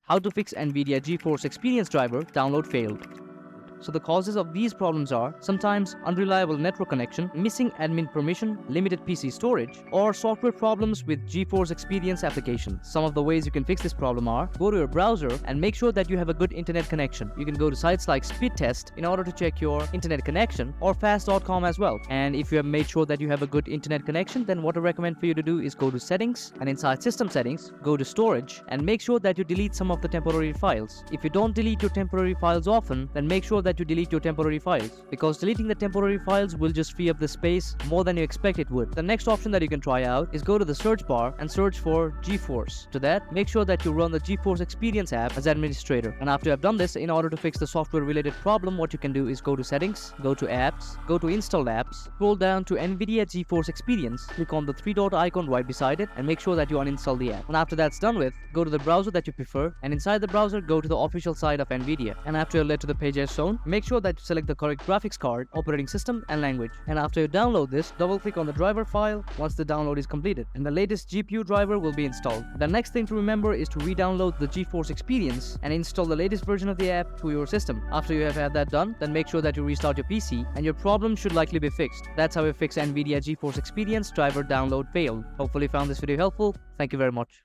How to fix NVIDIA GeForce Experience driver download failed. So the causes of these problems are sometimes unreliable network connection, missing admin permission, limited PC storage, or software problems with GeForce Experience application. Some of the ways you can fix this problem are: go to your browser and make sure that you have a good internet connection. You can go to sites like Speedtest in order to check your internet connection, or fast.com as well. And if you have made sure that you have a good internet connection, then what I recommend for you to do is go to settings, and inside system settings, go to storage and make sure that you delete some of the temporary files. If you don't delete your temporary files often, then make sure that you delete your temporary files, because deleting the temporary files will just free up the space more than you expect it would. The next option that you can try out is go to the search bar and search for GeForce. To that, make sure that you run the GeForce Experience app as administrator. And after you have done this, in order to fix the software related problem, what you can do is go to settings, go to apps, go to install apps, scroll down to NVIDIA GeForce Experience, click on the three dot icon right beside it, and make sure that you uninstall the app. And after that's done with, go to the browser that you prefer, and inside the browser, go to the official site of NVIDIA. And after you're led to the page as shown, make sure that you select the correct graphics card, operating system, and language. And after you download this, double click on the driver file once the download is completed, and the latest GPU driver will be installed. The next thing to remember is to re-download the GeForce Experience and install the latest version of the app to your system. After you have had that done, then make sure that you restart your PC and your problem should likely be fixed. That's how you fix NVIDIA GeForce Experience driver download failed. Hopefully you found this video helpful. Thank you very much.